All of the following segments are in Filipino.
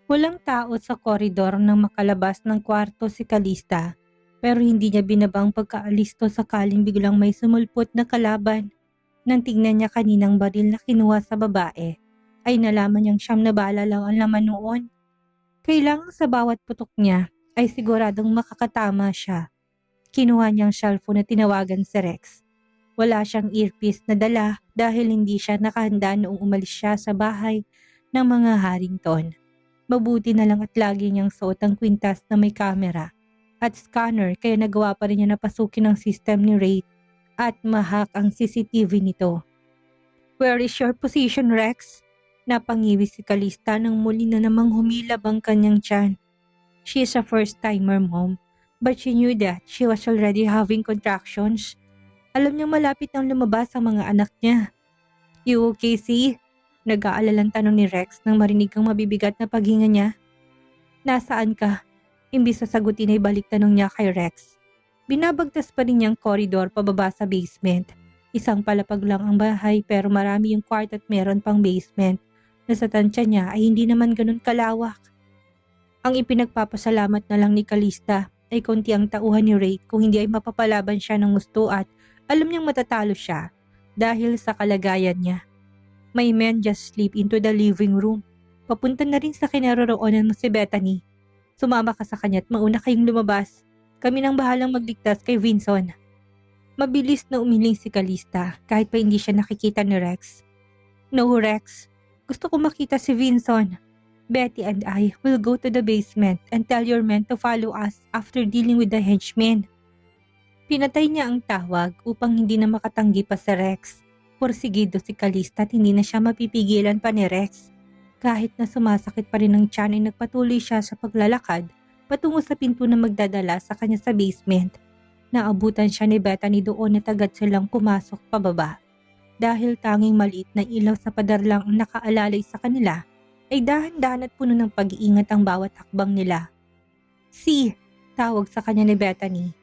Walang tao sa koridor nang makalabas ng kwarto si Calista, pero hindi niya binabang pagkaalisto sakaling biglang may sumulpot na kalaban. Nang tingnan niya kaninang baril na kinuha sa babae, ay nalaman niyang siyam na bala lang ang laman noon. Kailangan sa bawat putok niya ay siguradong makakatama siya. Kinuha niyang cellphone na tinawagan si Rex. Wala siyang earpiece na dala dahil hindi siya nakahanda noong umalis siya sa bahay ng mga Harrington. Mabuti na lang at lagi niyang suot ang kwintas na may kamera at scanner kaya nagawa pa rin niya napasukin ang system ni Ray at ma-hack ang CCTV nito. "Where is your position, Rex?" Napangiwi si Calista nang muli na namang humilab ang kanyang tiyan. She is a first-timer, Mom, but she knew that she was already having contractions. Alam niyang malapit nang lumabas ang mga anak niya. "You okay, Si?" Nag-aalalang tanong ni Rex nang marinig ang mabibigat na paghinga niya. "Nasaan ka?" Imbis na sagutin ay balik tanong niya kay Rex. Binabagtas pa rin niyang koridor pababa sa basement. Isang palapag lang ang bahay pero marami yung kwarto at meron pang basement na sa tansya niya ay hindi naman ganun kalawak. Ang ipinagpapasalamat na lang ni Calista ay konti ang tauhan ni Ray kung hindi ay mapapalaban siya ng gusto at alam niyang matatalo siya dahil sa kalagayan niya. May men just slip into the living room. Papunta na rin sa kinaroroonan mo si Bethany. Sumama ka sa kanya at mauna kayong lumabas. Kami nang bahalang magligtas kay Vinson. Mabilis na umiling si Calista kahit pa hindi siya nakikita ni Rex. "No, Rex. Gusto ko makita si Vinson. Betty and I will go to the basement and tell your men to follow us after dealing with the henchmen." Pinatay niya ang tawag upang hindi na makatanggi pa si Rex. Porsigido si Calista at hindi na siya mapipigilan pa ni Rex. Kahit na sumasakit pa rin ang tiyan ay nagpatuloy siya sa paglalakad patungo sa pinto na magdadala sa kanya sa basement. Naabutan siya ni Bethany doon at agad silang pumasok pababa. Dahil tanging maliit na ilaw sa pader lang ang nakaalalay sa kanila, ay dahan-dahan at puno ng pag-iingat ang bawat hakbang nila. "Si," tawag sa kanya ni Bethany.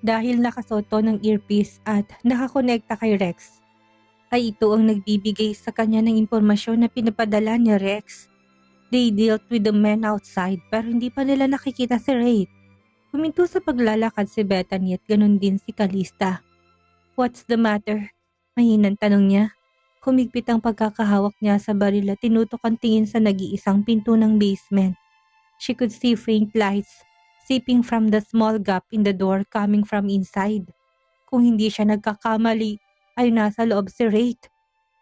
Dahil nakasoto ng earpiece at nakakonekta kay Rex, ay ito ang nagbibigay sa kanya ng impormasyon na pinapadala ni Rex. They dealt with the men outside pero hindi pa nila nakikita si Ray. Huminto sa paglalakad si Bethany at ganun din si Calista. "What's the matter?" Mahinang tanong niya. Humigpit ang pagkakahawak niya sa baril at tinutok ang tingin sa nag-iisang pinto ng basement. She could see faint lights seeping from the small gap in the door coming from inside. Kung hindi siya nagkakamali, ay nasa loob si Wraith.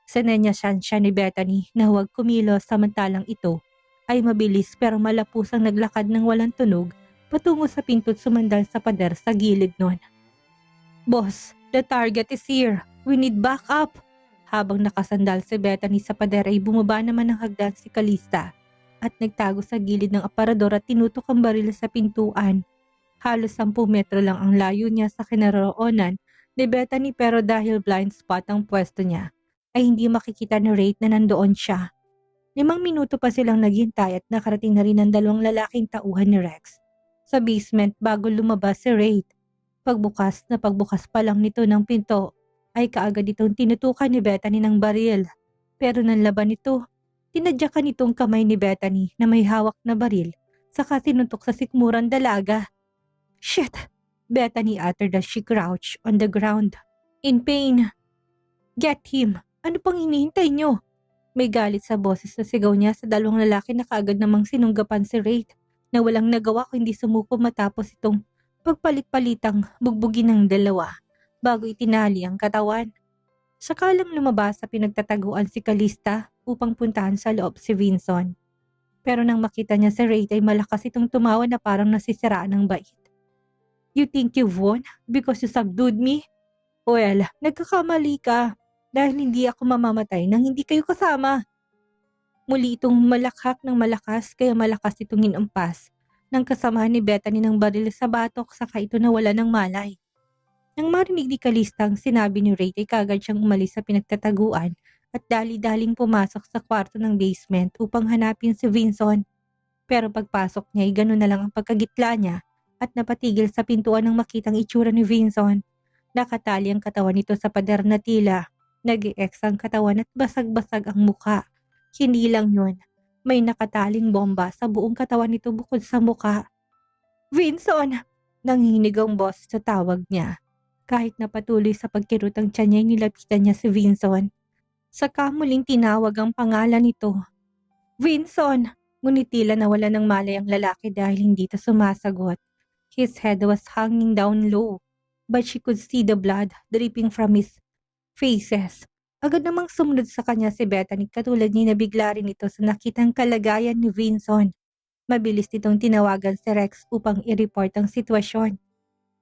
Sinenyasan siya ni Bethany na huwag kumilos samantalang ito ay mabilis pero malapusang naglakad ng walang tunog patungo sa pinto at sumandal sa pader sa gilid nun. "Boss, the target is here. We need backup." Habang nakasandal si Bethany sa pader ay bumaba naman ng hagdan si Calista at nagtago sa gilid ng aparador at tinutok ang baril sa pintuan. Halos 10 metro lang ang layo niya sa kinaroroonan ni Bethany pero dahil blind spot ang pwesto niya ay hindi makikita ni Ray na nandoon siya. 5 minuto pa silang naghintay at nakarating na rin ang dalawang lalaking tauhan ni Rex sa basement bago lumabas si Ray. Pagbukas pa lang nito ng pinto ay kaagad itong tinutukan ni Bethany ng baril. Pero nang laban nito, tinadyakan nitong kamay ni Bethany na may hawak na baril saka sinuntok sa sikmurang dalaga. "Shit!" Bethany uttered as she crouched on the ground, in pain. "Get him! Ano pang hinihintay niyo?" May galit sa boses na sigaw niya sa dalawang lalaki na kaagad namang sinunggapan si Wraith na walang nagawa kundi sumuko matapos itong pagpalit-palitang bugbugin ng dalawa bago itinali ang katawan. Sakalang lumabas sa pinagtataguan si Calista upang puntahan sa loob si Vinson. Pero nang makita niya si Wraith ay malakas itong tumawa na parang nasisiraan ng bait. "You think you've won because you subdued me? Well, nagkakamali ka dahil hindi ako mamamatay nang hindi kayo kasama." Muli itong malakhak ng malakas kaya malakas itong hinampas ng kasamahan ni Bethany ng baril sa batok saka ito nawala ng malay. Nang marinig ni Calista ang sinabi ni Ray ay kaagad siyang umalis sa pinagtataguan at dali-daling pumasok sa kwarto ng basement upang hanapin si Vinson. Pero pagpasok niya ay gano'n na lang ang pagkagitla niya at napatigil sa pintuan nang makitang itsura ni Vinson. Nakatali ang katawan nito sa pader na tila. Nag-e-X ang katawan at basag-basag ang mukha. Hindi lang yun. May nakataling bomba sa buong katawan nito bukod sa muka. Vinson! Nanginginig ang boses sa tawag niya. Kahit na patuloy sa pagkirot ang tiyan niya, nilapitan niya si Vinson. Saka muling tinawag ang pangalan nito. Vinson! Ngunit tila nawala ng malay ang lalaki dahil hindi ito sumasagot. His head was hanging down low, but she could see the blood dripping from his faces. Agad namang sumunod sa kanya si Bethany, katulad ni nabigla rin ito sa nakitang kalagayan ni Vinson. Mabilis nitong tinawagan si Rex upang i-report ang sitwasyon.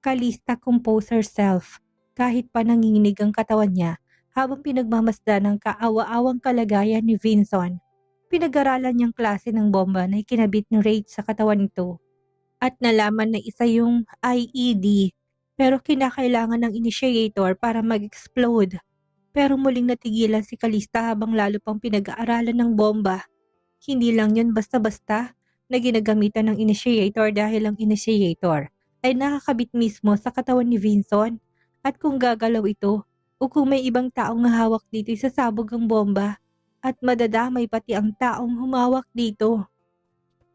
Calista composed herself kahit pa nanginginig ang katawan niya habang pinagmamasdan ng kaawa-awang kalagayan ni Vinson. Pinag-aralan niyang klase ng bomba na ikinabit ni Rage sa katawan nito at nalaman na isa yung IED, pero kinakailangan ng initiator para mag-explode. Pero muling natigilan si Calista habang lalo pang pinag-aaralan ng bomba. Hindi lang yun basta-basta na ginagamitan ng initiator dahil ang initiator ay nakakabit mismo sa katawan ni Vinson, at kung gagalaw ito o kung may ibang taong hawak dito, isasabog ang bomba at madadamay pati ang taong humawak dito.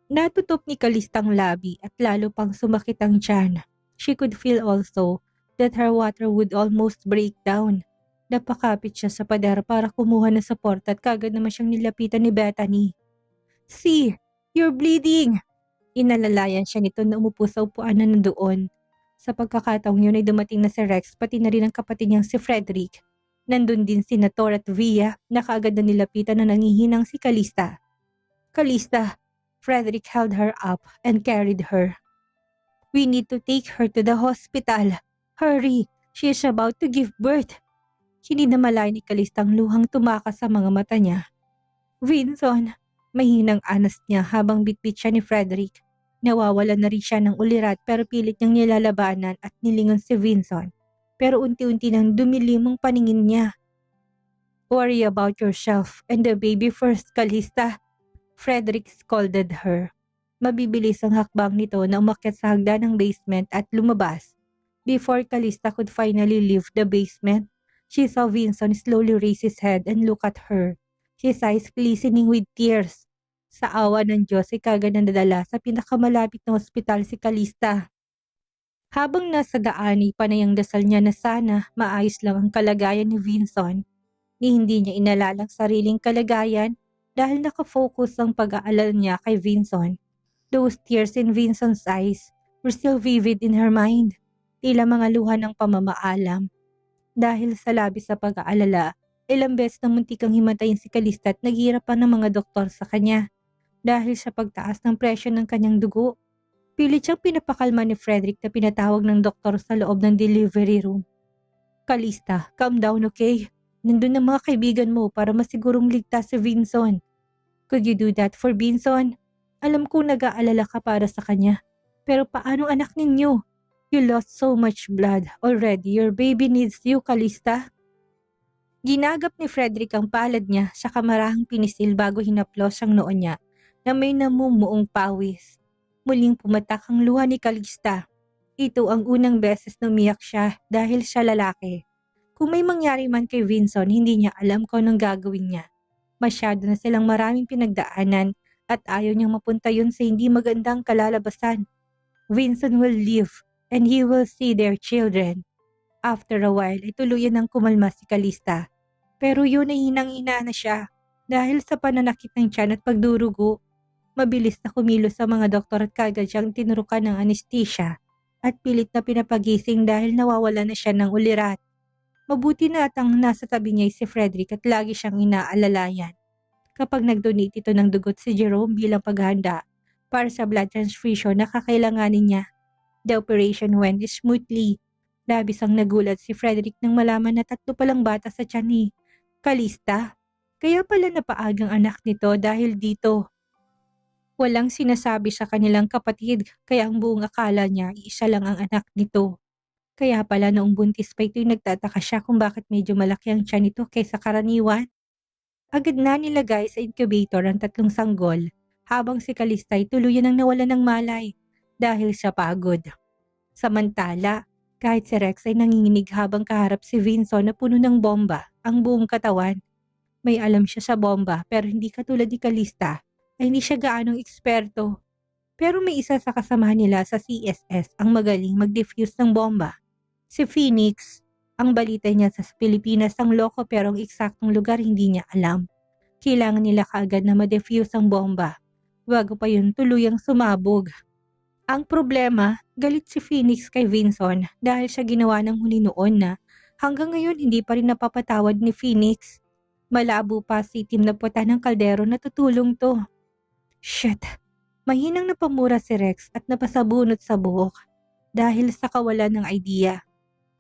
Natutup ni Calista ang labi at lalo pang sumakit ang tiyan. She could feel also that her water would almost break down. Napakapit siya sa pader para kumuha ng support at kagad naman siyang nilapitan ni Bethany. "See, you're bleeding!" Inalalayan siya nito na umupo sa upuan na nandoon. Sa pagkakataong yun ay dumating na si Rex, pati na rin ang kapatid niyang si Frederick. Nandun din si Nator at Via na kaagad na nilapitan na nangihinang si Calista. "Calista!" Frederick held her up and carried her. "We need to take her to the hospital. Hurry! She is about to give birth." Hindi na malay ni Calista ang luhang tumakas sa mga mata niya. "Vinson!" Mahinang anas niya habang bitbit siya ni Frederick. Nawawalan na rin siya ng ulirat pero pilit niyang nilalabanan at nilingon si Vinson. Pero unti-unti nang dumilim ang paningin niya. "Worry about yourself and the baby first, Calista," Frederick scolded her. Mabibilis ang hakbang nito na umakyat sa hagdan ng basement at lumabas. Before Calista could finally leave the basement, she saw Vinson slowly raise his head and look at her, his eyes glistening with tears. Sa awa ng Diyos ay kagad na nadala sa pinakamalapit na ospital si Calista. Habang nasa daan ay panay ang dasal niya na sana maayos lang ang kalagayan ni Vinson. Hindi niya inalalang sariling kalagayan dahil nakafocus ang pag-aalala niya kay Vinson. Those tears in Vinson's eyes were still vivid in her mind, tila mga luha ng pamamaalam. Dahil sa labis sa pag-aalala, ilang beses na muntikang himatayin si Calista at naghihirapan ng mga doktor sa kanya. Dahil sa pagtaas ng presyon ng kanyang dugo, pilit siyang pinapakalma ni Frederick na pinatawag ng doktor sa loob ng delivery room. "Calista, calm down, okay? Nandun ang mga kaibigan mo para masigurong ligtas si Vinson. Could you do that for Vinson? Alam kong nag-aalala ka para sa kanya. Pero paano anak ninyo? You lost so much blood already. Your baby needs you, Calista." Ginagap ni Frederick ang palad niya sa kamarahang pinisil bago hinaplos ang noo niya na may namumuong pawis. Muling pumatak ang luha ni Calista. Ito ang unang beses na umiyak siya dahil siya lalaki. Kung may mangyari man kay Vinson, hindi niya alam kung anong gagawin niya. Masyado na silang maraming pinagdaanan at ayaw niyang mapunta yun sa hindi magandang kalalabasan. Vinson will live and he will see their children. After a while ay tuluyan ng kumalma si Calista. Pero yun ay hinang-hina na siya dahil sa pananakit ng tiyan at pagdurugo. Mabilis na kumilos sa mga doktor at kagad siyang tinurukan ng anesthesia at pilit na pinapagising dahil nawawala na siya ng ulirat. Mabuti na at ang nasa tabi niya ay si Frederick at lagi siyang inaalalayan. Kapag nag-donate ito ng dugot si Jerome bilang paghahanda para sa blood transfusion na kakailanganin niya. The operation went smoothly. Labis ang nagulat si Frederick nang malaman na 3 palang bata sa tiyan ni Calista. Kaya pala napaagang anak nito dahil dito. Walang sinasabi sa kanilang kapatid kaya ang buong akala niya iisa lang ang anak nito. Kaya pala noong buntis pa ito'y nagtataka siya kung bakit medyo malaki ang tiyan nito kaysa karaniwan. Agad na nilagay sa incubator ang 3 sanggol habang si Calista ay tuluyan ang nawala ng malay dahil sa pagod. Samantala, kahit si Rex ay nanginginig habang kaharap si Vinson na puno ng bomba ang buong katawan. May alam siya sa bomba pero hindi katulad ni Calista ay hindi siya gaanong eksperto. Pero may isa sa kasamahan nila sa CSS ang magaling mag-defuse ng bomba. Si Phoenix, ang balita niya sa Pilipinas ang loko pero ang eksaktong lugar hindi niya alam. Kailangan nila kaagad na ma-defuse ang bomba bago pa yun tuluyang sumabog. Ang problema, galit si Phoenix kay Vinson dahil siya ginawa ng huli noon na hanggang ngayon hindi pa rin napapatawad ni Phoenix. Malabo pa si itim na puta ng kaldero na tutulong to. Shit, mahinang napamura si Rex at napasabunot sa buhok dahil sa kawalan ng idea.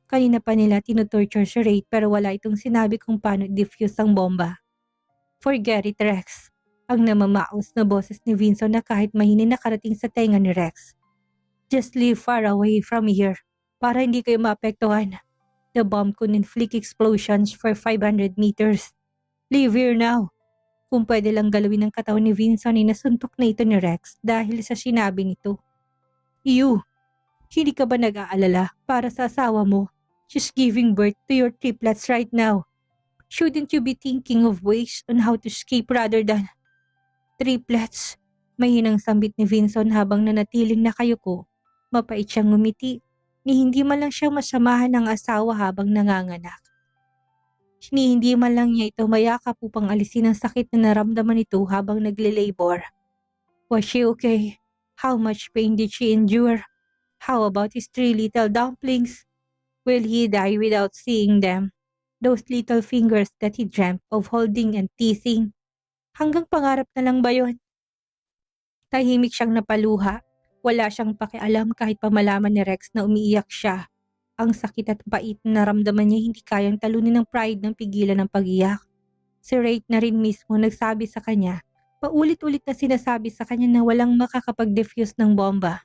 Kanina pa nila tinutorture si Ray pero wala itong sinabi kung paano i-defuse ang bomba. Forget it, Rex. Ang namamaos na boses ni Vinson na kahit mahini nakarating sa tenga ni Rex. Just live far away from here para hindi kayo maapektuhan. The bomb could inflict explosions for 500 meters. Leave here now. Kung pwede lang galawin ng katawan ni Vinson ay nasuntok na ito ni Rex dahil sa sinabi nito. You, hindi ka ba nag-aalala para sa asawa mo? She's giving birth to your triplets right now. Shouldn't you be thinking of ways on how to escape rather than triplets? Mahinang sambit ni Vinson habang nanatiling nakayuko. Mapait siyang ngumiti, ni hindi man lang siya masamahan ng asawa habang nanganganak. Ni hindi man lang niya ito mayakap upang alisin ang sakit na naramdaman nito habang nagle-labor. Was she okay? How much pain did she endure? How about his 3 little dumplings? Will he die without seeing them? Those little fingers that he dreamt of holding and teasing. Hanggang pangarap na lang ba yun? Tahimik siyang napaluha. Wala siyang pakialam kahit pa malaman ni Rex na umiiyak siya. Ang sakit at pait na naramdaman niya hindi kayang talunin ng pride ng pigilan ng pag-iyak. Si Ray na rin mismo nagsabi sa kanya, paulit-ulit na sinasabi sa kanya na walang makakapag-defuse ng bomba.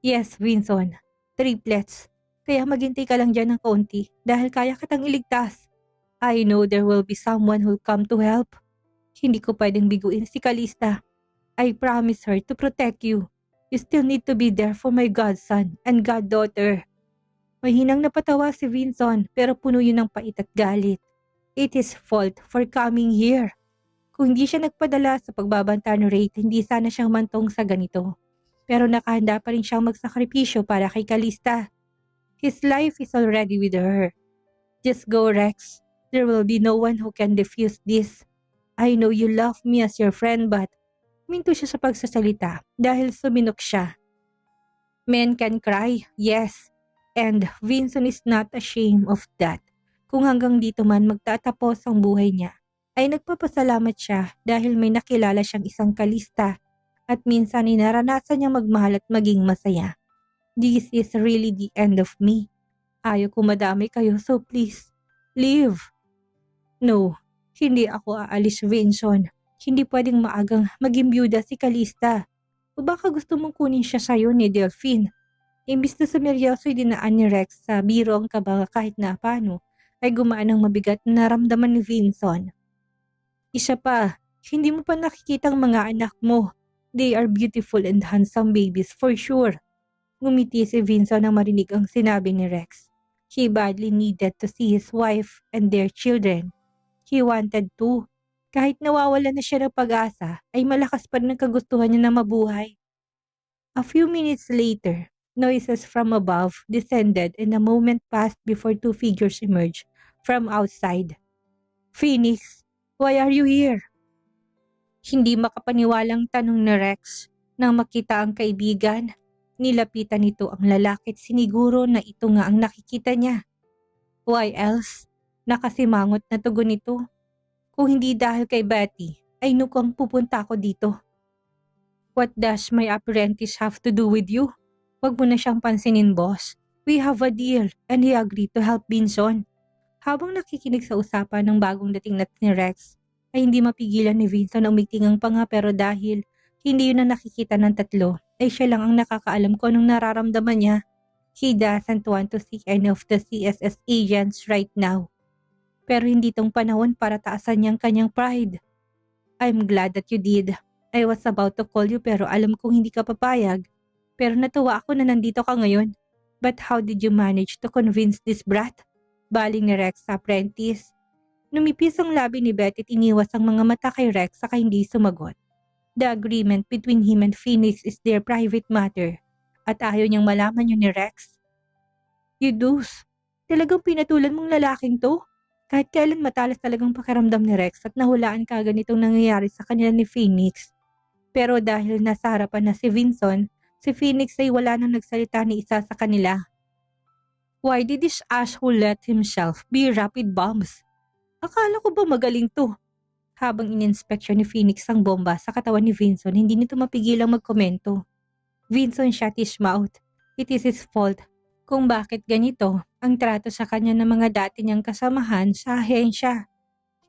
Yes, Vinson, triplets. Kaya maghintay ka lang dyan ng kaunti dahil kaya kitang iligtas. I know there will be someone who'll come to help. Hindi ko pwedeng biguin si Calista. I promise her to protect you. You still need to be there for my godson and goddaughter. Mahinang napatawa si Vinson pero puno yun ng pait at galit. It is fault for coming here. Kung hindi siya nagpadala sa pagbabanta ni Ray, hindi sana siyang mantong sa ganito. Pero nakahanda pa rin siyang magsakripisyo para kay Calista. His life is already with her. Just go, Rex. There will be no one who can defuse this. I know you love me as your friend but minto siya sa pagsasalita dahil suminok siya. Men can cry, yes. And Vinson is not ashamed of that. Kung hanggang dito man magtatapos ang buhay niya, ay nagpapasalamat siya dahil may nakilala siyang isang Calista at minsan ay naranasan niyang magmahal at maging masaya. This is really the end of me. Ayaw ko madami kayo so please, leave. No, hindi ako aalis, Vinson. Hindi pwedeng maagang maging byuda si Calista. O baka gusto mong kunin siya sa'yo ni Delphine. Imbis na sumeryoso'y dinaan ni Rex sa biro ang kabaga kahit na paano, ay gumaan ang mabigat na naramdaman ni Vinson. Isa pa, hindi mo pa nakikita ang mga anak mo. They are beautiful and handsome babies for sure. Ngumiti si Vinson nang marinig ang sinabi ni Rex. He badly needed to see his wife and their children. He wanted to. Kahit nawawala na siya ng pag-asa, ay malakas pa rin ang kagustuhan niya na mabuhay. A few minutes later, noises from above descended and a moment passed before 2 figures emerged from outside. Phoenix, why are you here? Hindi makapaniwalang tanong ni Rex nang makita ang kaibigan. Nilapitan nito ang lalaki at siniguro na ito nga ang nakikita niya. Why else? Nakasimangot na tugon nito. Kung hindi dahil kay Betty, ay nukang pupunta ako dito. What does my apprentice have to do with you? Huwag mo na siyang pansinin, boss. We have a deal and he agreed to help Vinson. Habang nakikinig sa usapan ng bagong dating na ni Rex, ay hindi mapigilan ni Vinson na umiting ang panga pero dahil hindi yun na nakikita ng tatlo, ay siya lang ang nakakaalam kung anong nararamdaman niya. He doesn't want to see any of the CSS agents right now. Pero hindi tong panahon para taasan niyang kanyang pride. I'm glad that you did. I was about to call you pero alam kong hindi ka papayag. Pero natuwa ako na nandito ka ngayon. But how did you manage to convince this brat? Baling ni Rex sa apprentice. Numipis ang labi ni Betty at iniwas ang mga mata kay Rex saka hindi sumagot. The agreement between him and Phoenix is their private matter at ayaw niyang malaman yun ni Rex. You deuce, talagang pinatulan mong lalaking to? Kahit kailan matalas talagang pakiramdam ni Rex at nahulaan ka ganitong nangyayari sa kanila ni Phoenix. Pero dahil nasa harapan na si Vinson, si Phoenix ay wala nang nagsalita ni isa sa kanila. Why did this asshole let himself be rapid bombs? Akala ko ba magaling to? Habang ininspeksyon ni Phoenix ang bomba sa katawan ni Vinson, hindi nito mapigilang magkomento. Vinson shut his mouth. It is his fault kung bakit ganito ang trato sa kanya ng mga dati niyang kasamahan sa ahensya.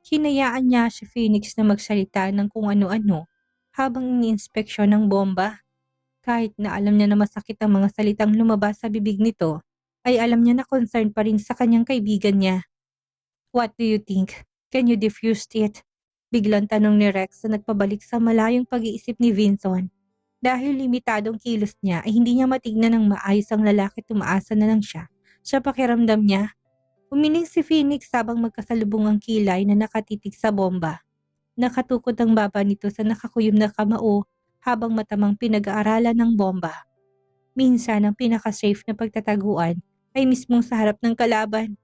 Hinayaan niya si Phoenix na magsalita ng kung ano-ano habang iniinspeksyon ng bomba. Kahit na alam niya na masakit ang mga salitang lumabas sa bibig nito, ay alam niya na concerned pa rin sa kanyang kaibigan niya. What do you think? Can you defuse it? Biglang tanong ni Rex na nagpabalik sa malayong pag-iisip ni Vinson. Dahil limitadong kilos niya ay hindi niya matignan ng maayos ang lalaki at umaasa na lang siya sa pakiramdam niya. Umiling si Phoenix habang magkasalubong ang kilay na nakatitig sa bomba. Nakatukod ang baba nito sa nakakuyom na kamao habang matamang pinag-aaralan ng bomba. Minsan ang pinaka-safe na pagtataguan ay mismong sa harap ng kalaban.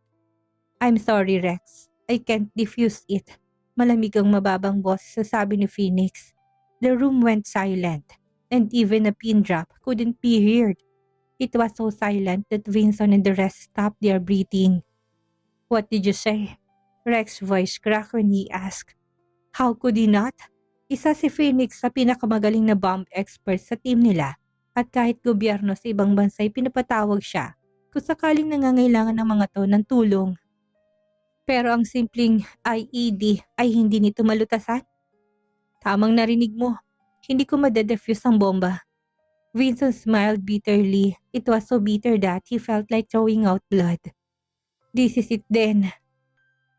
I'm sorry Rex, I can't defuse it. Malamig ang mababang boses sa sabi ni Phoenix. The room went silent, and even a pin drop couldn't be heard. It was so silent that Vinson and the rest stopped their breathing. What did you say? Rex's voice cracked when he asked. How could he not? Isa si Phoenix sa pinakamagaling na bomb expert sa team nila, at kahit gobyerno sa ibang bansa ay pinapatawag siya kung sakaling nangangailangan ng mga to ng tulong. Pero ang simpleng IED ay hindi nito malutasan? Tamang narinig mo, hindi ko madedefuse ang bomba. Vincent smiled bitterly. It was so bitter that he felt like throwing out blood. This is it then.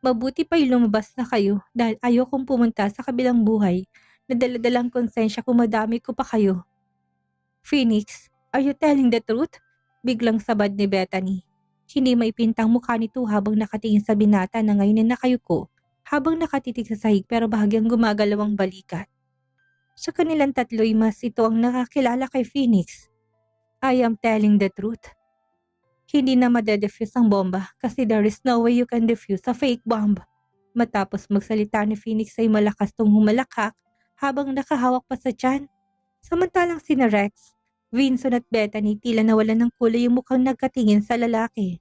Mabuti pa'y lumabas na kayo dahil ayokong pumunta sa kabilang buhay na daladalang konsensya kung madami ko pa kayo. Phoenix, are you telling the truth? Biglang sabad ni Bethany. Hindi maipintang mukha nito habang nakatingin sa binata na ngayon ay nakayuko habang nakatitig sa sahig pero bahagyang gumagalaw ang balikat. Sa kanilang tatlo'y mas ito ang nakakilala kay Phoenix. I am telling the truth. Hindi na madedefuse ang bomba kasi there is no way you can defuse a fake bomb. Matapos magsalita ni Phoenix ay malakas tong humalakak habang nakahawak pa sa tiyan. Samantalang sina Rex, Vinson at Bethany tila nawalan ng kulay yung mukhang nagkatingin sa lalaki.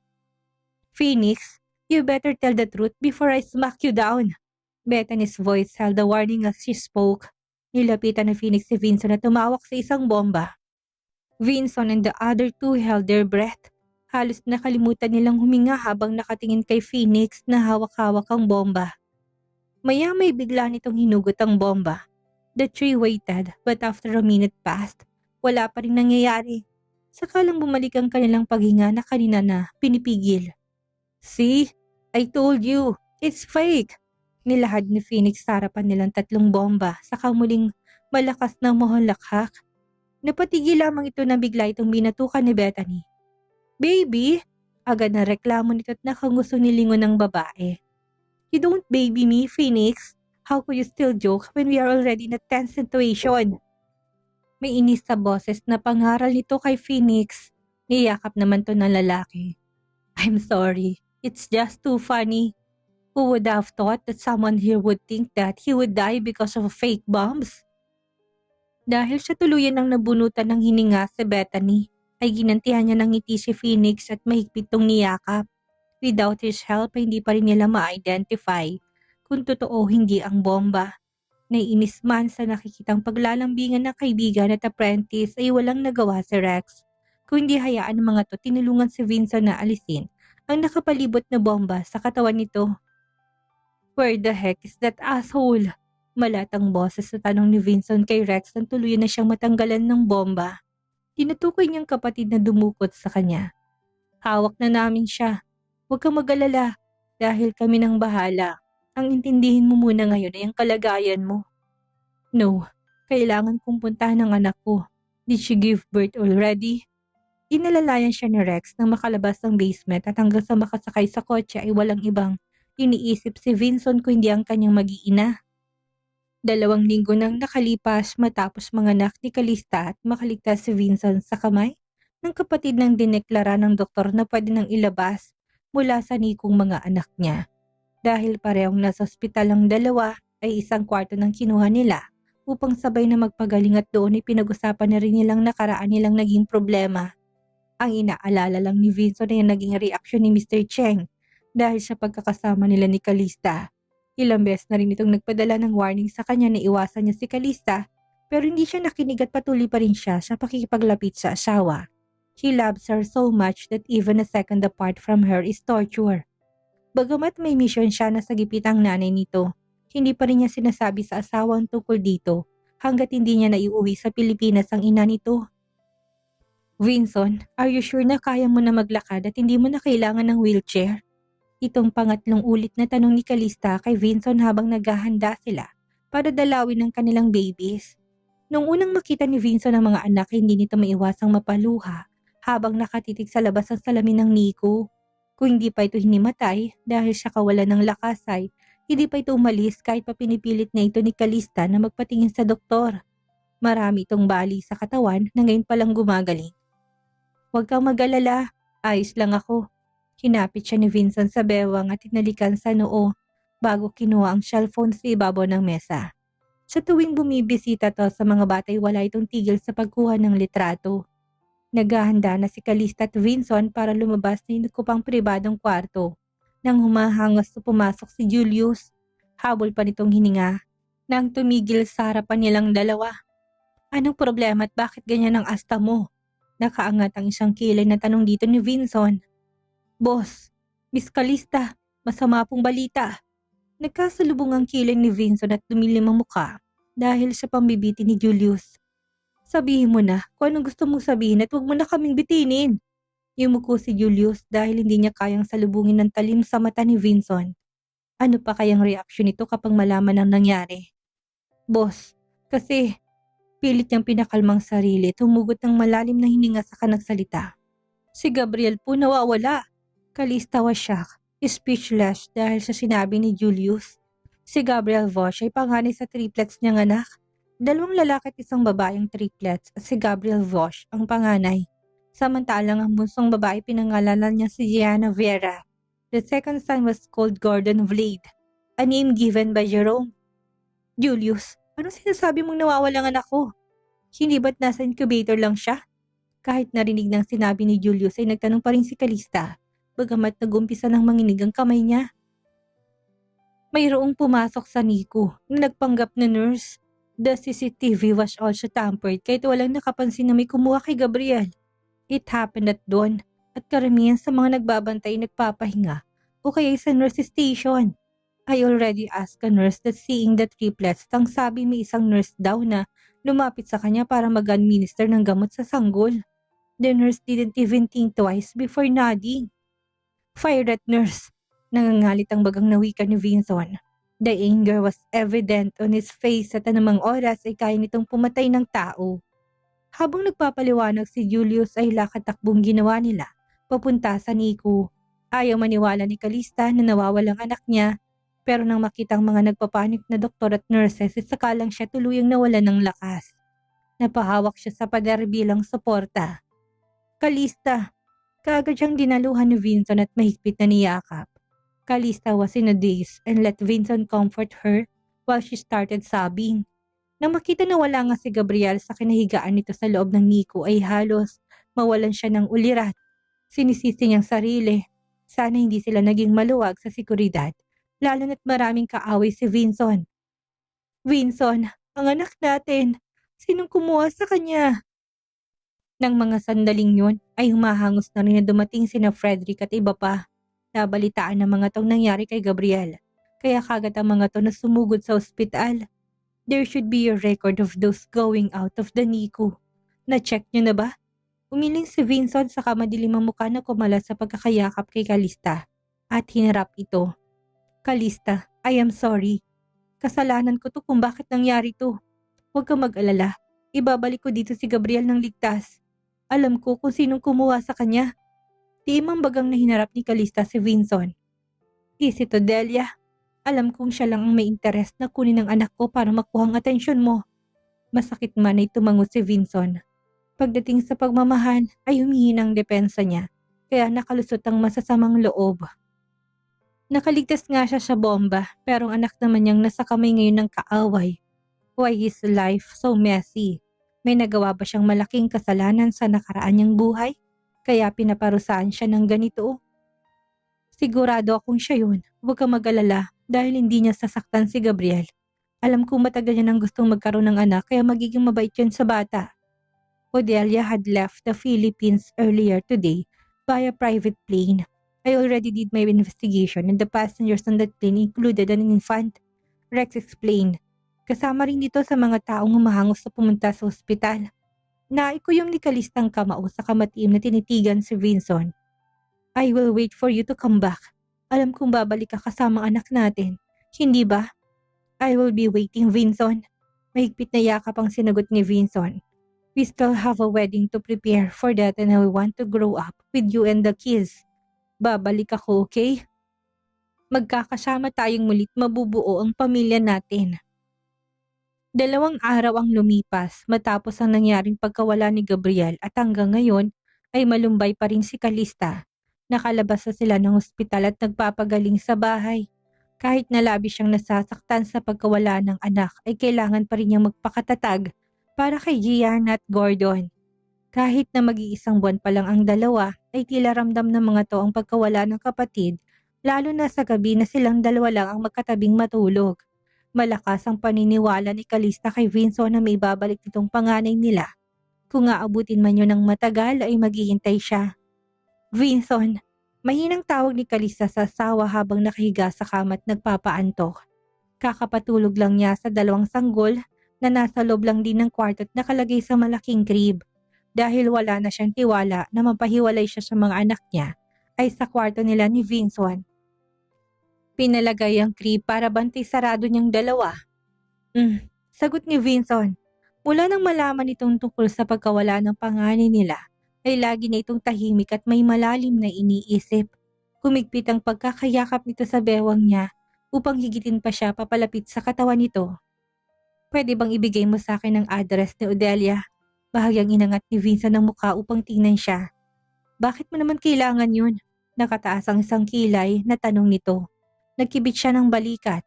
Phoenix, you better tell the truth before I smack you down. Bethany's voice held a warning as she spoke. Nilapitan ni Phoenix si Vinson na tumawak sa isang bomba. Vinson and the other two held their breath. Halos nakalimutan nilang huminga habang nakatingin kay Phoenix na hawak-hawak ang bomba. Maya-may bigla nitong hinugot ang bomba. The three waited, but after a minute passed, wala pa rin nangyayari. Sakalang bumalik ang kanilang paghinga na kanina na pinipigil. See? I told you, it's fake. Nilahad ni Phoenix sa harapan nilang tatlong bomba saka muling malakas na mohonlakhak. Napatigil lamang ito na bigla itong binatukan ni Bethany. Baby! Agad na reklamo nito at nakanguso nilingon ng babae. You don't baby me, Phoenix. How could you still joke when we are already in a tense situation? May inis sa boses na pangaral nito kay Phoenix. Niyakap naman to ng lalaki. I'm sorry. It's just too funny. Who would have thought that someone here would think that he would die because of fake bombs? Dahil sa tuluyan ng nabunutan ng hininga si Bethany, ay ginantihan niya ng ngiti si Phoenix at mahigpit tong niyakap. Without his help, ay hindi pa rin nila ma-identify kung totoo hindi ang bomba. Naiinis man sa nakikitang paglalambingan ng kaibigan at apprentice ay walang nagawa si Rex. Kung hindi hayaan ng mga to, tinulungan si Vincent na alisin ang nakapalibot na bomba sa katawan nito. Where the heck is that asshole? Malatang boses sa tanong ni Vincent kay Rex nang tuluyan na siyang matanggalan ng bomba. Tinutukoy niyang kapatid na dumukot sa kanya. Hawak na namin siya. Huwag kang mag-alala dahil kami nang bahala. Ang intindihin mo muna ngayon ay ang kalagayan mo. No, kailangan kong puntahan ang anak ko. Did she give birth already? Inalalayan siya ni Rex nang makalabas ng basement at hanggang sa makasakay sa kotse ay walang ibang iniisip si Vincent kung hindi ang kanyang mag-iina. 2 linggo nang nakalipas matapos manganak ni Calista at makaligtas si Vincent sa kamay ng kapatid ng dineklara ng doktor na pwede nang ilabas mula sa nikong mga anak niya. Dahil parehong nasa ospital ang dalawa, ay isang kwarto ng kinuha nila upang sabay na magpagaling at doon ay pinag-usapan na rin nilang nakaraan nilang naging problema. Ang inaalala lang ni Vincent ay naging reaksyon ni Mr. Cheng dahil sa pagkakasama nila ni Calista. Ilang beses na rin itong nagpadala ng warning sa kanya na iwasan niya si Calista, pero hindi siya nakinig at patuloy pa rin siya sa pakikipaglapit sa asawa. He loves her so much that even a second apart from her is torture. Bagamat may misyon siya na sagipit ang nanay nito, hindi pa rin niya sinasabi sa asawa ang tungkol dito hanggat hindi niya naiuwi sa Pilipinas ang ina nito. Vincent, are you sure na kaya mo na maglakad at hindi mo na kailangan ng wheelchair? Itong pangatlong ulit na tanong ni Calista kay Vincent habang naghahanda sila para dalawin ang kanilang babies. Nung unang makita ni Vincent ang mga anak, hindi nito maiwasang mapaluha habang nakatitig sa labas ang salamin ng Nico. Kung hindi pa ito hinimatay dahil sa kawalan ng lakas ay hindi pa ito umalis kahit pa pinipilit na ito ni Calista na magpatingin sa doktor. Marami itong bali sa katawan na ngayon palang gumagaling. Huwag kang mag-alala, ayos lang ako. Hinapit siya ni Vincent sa bewang at tinalikan sa noo bago kinuha ang cellphone sa ibabaw ng mesa. Sa tuwing bumibisita to sa mga batay, wala itong tigil sa pagkuha ng litrato. Naghahanda na si Calista at Vincent para lumabas na inukupang pribadong kwarto. Nang humahangos na pumasok si Julius, habol pa nitong hininga nang tumigil sa harapan nilang dalawa. Anong problema at bakit ganyan ang asta mo? Nakaangat ang isang kilay na tanong dito ni Vincent. Boss, Miss Calista, masama pong balita. Nagkasalubong ang kilay ni Vincent at dumilim ang muka dahil sa pambibiti ni Julius. Sabihin mo na kung anong gusto mong sabihin at huwag mo na kaming bitinin. Yumuko si Julius dahil hindi niya kayang salubungin ng talim sa mata ni Vincent. Ano pa kayang reaksyon nito kapag malaman ang nangyari? Boss, kasi pilit niyang pinakalmang sarili, tumugot ng malalim na hininga sa kanagsalita. Si Gabriel po nawawala. Calista was shocked, speechless dahil sa sinabi ni Julius. Si Gabriel Vosch ay panganay sa triplets niyang anak. 2 lalaki at 1 babaeng triplets at si Gabriel Vosch ang panganay. Samantalang ang bunsong babae pinangalanan niya si Gianna Vera. The second son was called Gordon Vlade, a name given by Jerome. Julius, anong sinasabi mong nawawalang anak ko? Hindi ba't nasa incubator lang siya? Kahit narinig ng sinabi ni Julius ay nagtanong pa rin si Calista, bagamat nag-umpisa ng manginig ang kamay niya. Mayroong pumasok sa Nico na nagpanggap na nurse. The CCTV was also tampered kahit walang nakapansin na may kumuha kay Gabriel. It happened at dawn at karamihan sa mga nagbabantay nagpapahinga o kaya sa nurse station. I already asked a nurse that seeing the triplets at ang sabi may isang nurse daw na lumapit sa kanya para mag-administer ng gamot sa sanggol. The nurse didn't even think twice before nodding. Fire that nurse! Nangangalit ang bagang na wika ni Vincent. The anger was evident on his face at anumang oras ay kaya nitong pumatay ng tao. Habang nagpapaliwanag si Julius ay lakatakbong ginawa nila papunta sa Nico. Ayaw maniwala ni Calista na nawawalang anak niya, pero nang makita ang mga nagpapanik na doktor at nurses, sakalang siya tuluyang nawalan ng lakas. Napahawak siya sa pader bilang suporta. Calista! Kaagad siyang dinaluhan ni Vincent at mahigpit na niyakap. Calista was in a daze and let Vincent comfort her while she started sobbing. Nang makita na wala nga si Gabriel sa kinahigaan nito sa loob ng Nico ay halos mawalan siya ng ulirat. Sinisisi niyang sarili. Sana hindi sila naging maluwag sa seguridad, lalo na't maraming kaaway si Vincent. Vincent, ang anak natin. Sinong kumuha sa kanya? Nang mga sandaling yun ay humahangos na rin na dumating sina Frederick at iba pa. Nabalitaan ng mga tong nangyari kay Gabriel. Kaya kagad ang mga to na sumugod sa ospital. There should be a record of those going out of the Nico. Na-check nyo na ba? Umiling si Vincent sa madilim ang mukha na kumalat sa pagkakayakap kay Calista. At hinarap ito. Calista, I am sorry. Kasalanan ko to kung bakit nangyari to. Huwag kang mag-alala. Ibabalik ko dito si Gabriel ng ligtas. Alam ko kung sinong kumuha sa kanya. Timang bagang na hinarap ni Calista si Vincent. Is it Delia? Alam kong siya lang ang may interes na kunin ang anak ko para makuha ang atensyon mo. Masakit man ay tumango si Vinson. Pagdating sa pagmamahal ay humihin ang depensa niya, kaya nakalusot ang masasamang loob. Nakaligtas nga siya sa bomba, pero ang anak naman niyang nasa kamay ngayon ng kaaway. Why is life so messy? May nagawa ba siyang malaking kasalanan sa nakaraan niyang buhay? Kaya pinaparusahan siya ng ganito? Sigurado akong siya yun. Huwag kang mag-alala dahil hindi niya sasaktan si Gabriel. Alam kong matagal niya nang gustong magkaroon ng anak kaya magiging mabait yun sa bata. Odelia had left the Philippines earlier today via private plane. I already did my investigation and the passengers on that plane included an infant. Rex explained. Kasama rin dito sa mga taong humahangos sa pumunta sa ospital. Naikuyom ni Kalistang kamao sa kamatiim na tinitigan si Vinson. I will wait for you to come back. Alam kong babalik ka kasama ang anak natin. Hindi ba? I will be waiting, Vinson. Mahigpit na yakap ang sinagot ni Vinson. We still have a wedding to prepare for that and I want to grow up with you and the kids. Babalik ako, okay? Magkakasama tayong mulit mabubuo ang pamilya natin. 2 araw ang lumipas matapos ang nangyaring pagkawala ni Gabriel at hanggang ngayon ay malumbay pa rin si Kalista. Nakalabas na sila ng ospital at nagpapagaling sa bahay. Kahit na labis siyang nasasaktan sa pagkawala ng anak ay kailangan pa rin niyang magpakatatag para kay Gian at Gordon. Kahit na mag-iisang buwan pa lang ang dalawa ay tila ramdam ng mga to ang pagkawala ng kapatid, lalo na sa gabi na silang dalawa lang ang magkatabing matulog. Malakas ang paniniwala ni Kalista kay Vinson na may babalik nitong panganay nila. Kung aabutin man yun ng matagal ay maghihintay siya. Vinson, mahinang tawag ni Kalista sa asawa habang nakahiga sa kama at nagpapaantok. Kakapatulog lang niya sa 2 sanggol na nasa loob lang din ng kwarto at nakalagay sa malaking crib. Dahil wala na siyang tiwala na mapahiwalay siya sa mga anak niya, ay sa kwarto nila ni Vinson. Pinalagay ang crib para bantay sarado niyang 2. Sagot ni Vinson. Mula nang malaman itong tungkol sa pagkawala ng panganay nila, ay lagi na itong tahimik at may malalim na iniisip. Humigpit ang pagkakayakap nito sa bewang niya upang higitin pa siya papalapit sa katawan nito. Pwede bang ibigay mo sa akin ang address ni Odelia? Bahagyang inangat ni Vinson ng mukha upang tingnan siya. Bakit mo naman kailangan yun? Nakataas ang isang kilay na tanong nito. Nagkibit siya ng balikat.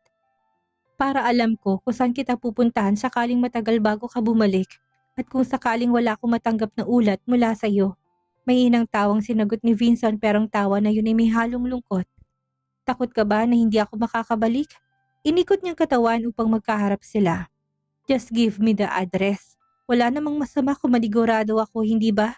Para alam ko kung saan kita pupuntahan sakaling matagal bago ka bumalik at kung sakaling wala akong matanggap na ulat mula sa iyo. May inang tawang sinagot ni Vinson pero ang tawa na yun ay may halong lungkot. Takot ka ba na hindi ako makakabalik? Inikot niyang katawan upang magkaharap sila. Just give me the address. Wala namang masama kung manigurado ako, hindi ba?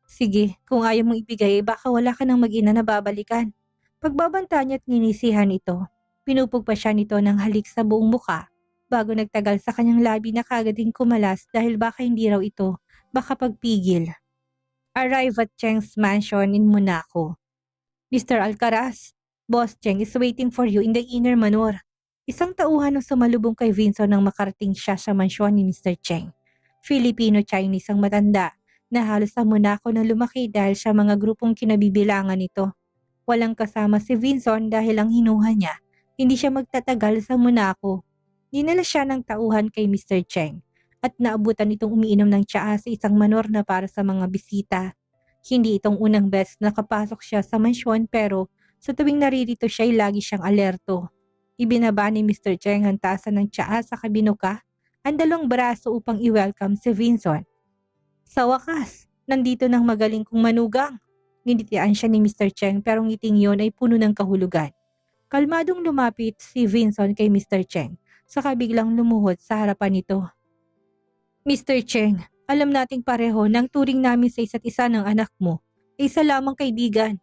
Sige, kung ayaw mong ibigay, baka wala ka nang mag-ina na babalikan. Pagbabanta niya at ninisihan ito, pinupog pa siya nito ng halik sa buong muka bago nagtagal sa kanyang labi na kagading kumalas dahil baka hindi raw ito makapagpigil. Arrive at Cheng's mansion in Monaco. Mr. Alcaraz, Boss Cheng is waiting for you in the inner manor. Isang tauhan ng sumalubong kay Vinson nang makarating siya sa mansyon ni Mr. Cheng. Filipino-Chinese ang matanda na halos sa Monaco na lumaki dahil sa mga grupong kinabibilangan nito. Walang kasama si Vinson dahil ang hinuha niya, hindi siya magtatagal sa Monaco. Dinala siya ng tauhan kay Mr. Cheng at naabutan itong umiinom ng tsaa sa isang manor na para sa mga bisita. Hindi itong unang beses nakapasok siya sa mansyon pero sa tuwing naririto siya ay lagi siyang alerto. Ibinaba ni Mr. Cheng ang tasa ng tsaa sa kabinuka, ang 2 braso upang i-welcome si Vinson. Sa wakas, nandito ng magaling kong manugang. Nginitian siya ni Mr. Cheng pero ngiting yon ay puno ng kahulugan. Kalmadong lumapit si Vinson kay Mr. Cheng, saka biglang lumuhod sa harapan nito. Mr. Cheng, alam nating pareho nang turing namin sa isa't isa ng anak mo ay isa lamang kaibigan.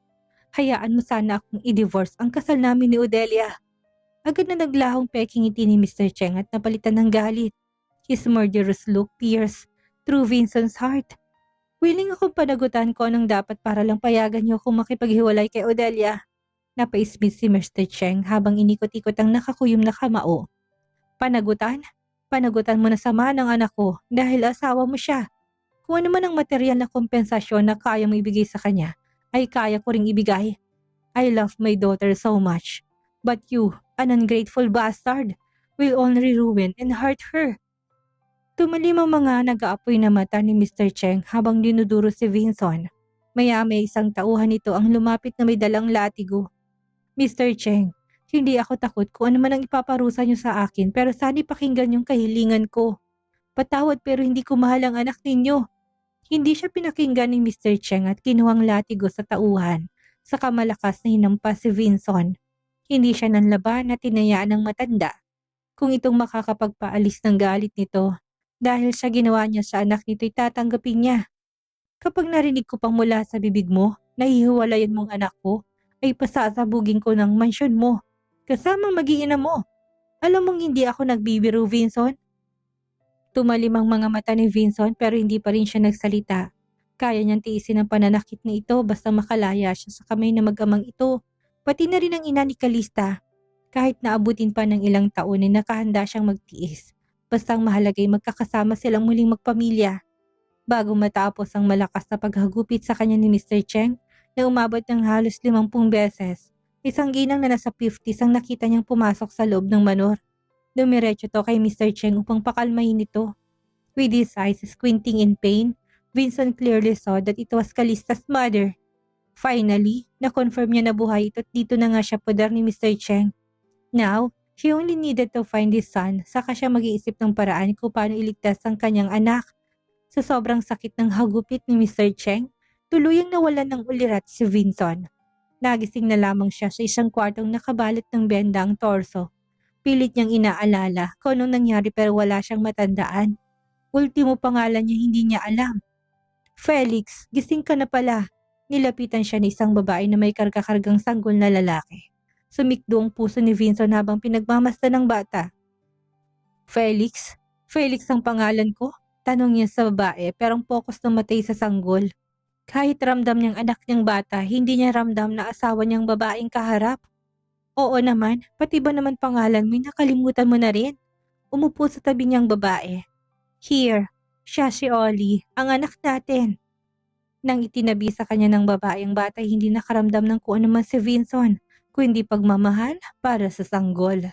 Hayaan mo sana akong i-divorce ang kasal namin ni Odelia. Agad na naglahong peking ngiti ni Mr. Cheng at napalitan ng galit. His murderous look pierced through Vincent's heart. Willing akong panagutan ko anong dapat para lang payagan niyo kung makipaghiwalay kay Odelia. Napaismit si Mr. Cheng habang inikot-ikot ang nakakuyom na kamao. Panagutan? Panagutan mo na sama ng anak ko dahil asawa mo siya. Kung ano man ang material na kompensasyon na kaya mo ibigay sa kanya, ay kaya ko ring ibigay. I love my daughter so much. But you, An ungrateful bastard will only ruin and hurt her. Tumalim ang mga nag-aapoy na mata ni Mr. Cheng habang dinuduro si Vinson. Maya-may isang tauhan nito ang lumapit na may dalang latigo. Mr. Cheng, hindi ako takot kung ano man ang ipaparusa niyo sa akin pero sana ipakinggan yung kahilingan ko. Patawad pero hindi ko mahal ang anak ninyo. Hindi siya pinakinggan ni Mr. Cheng at kinuhang latigo sa tauhan. Saka malakas na hinampas si Vinson. Hindi siya nanlaban at tinayaan ng matanda. Kung itong makakapagpaalis ng galit nito, dahil sa ginawa niya sa anak nito tatanggapin niya. Kapag narinig ko pang mula sa bibig mo, nahihiwalayan mong anak ko, ay pasasabugin ko ng mansyon mo, kasama mag-iina mo. Alam mong hindi ako nagbibiro, Vinson? Tumalim ang mga mata ni Vinson pero hindi pa rin siya nagsalita. Kaya niyang tiisin ang pananakit ni ito basta makalaya siya sa kamay na mag-amang ito, pati na rin ang ina ni Calista. Kahit naabutin pa ng ilang taon ay nakahanda siyang magtiis. Bastang mahalagay magkakasama silang muling magpamilya. Bago matapos ang malakas na paghagupit sa kanya ni Mr. Cheng na umabot ng halos 50 beses, isang ginang na nasa 50s ang nakita niyang pumasok sa loob ng manor. Dumiretso to kay Mr. Cheng upang pakalmahin ito. With his eyes squinting in pain, Vincent clearly saw that it was Calista's mother. Finally, na-confirm niya na buhay ito at dito na nga siya poder ni Mr. Cheng. Now, she only needed to find his son, saka siya mag-iisip ng paraan kung paano iligtas ang kanyang anak. Sa sobrang sakit ng hagupit ni Mr. Cheng, tuluyang nawalan ng ulirat si Vinson. Nagising na lamang siya sa isang kwartong nakabalot ng benda ang torso. Pilit niyang inaalala kung anong nangyari pero wala siyang matandaan. Ultimo pangalan niya hindi niya alam. Felix, gising ka na pala. Nilapitan siya ni isang babae na may karga-kargang sanggol na lalaki. Sumikdo ang puso ni Vinson habang pinagmamasdan ng bata. Felix? Felix ang pangalan ko? Tanong niya sa babae pero ang focus namatay sa sanggol. Kahit ramdam niyang anak niyang bata, hindi niya ramdam na asawa niyang babaeng kaharap. Oo naman, pati ba naman pangalan mo nakalimutan mo na rin? Umupo sa tabi niyang babae. Here, siya si Ollie, ang anak natin. Nang itinabi sa kanya ng babae ang bata, hindi nakaramdam ng kung ano man si Vinson, kundi pagmamahal para sa sanggol.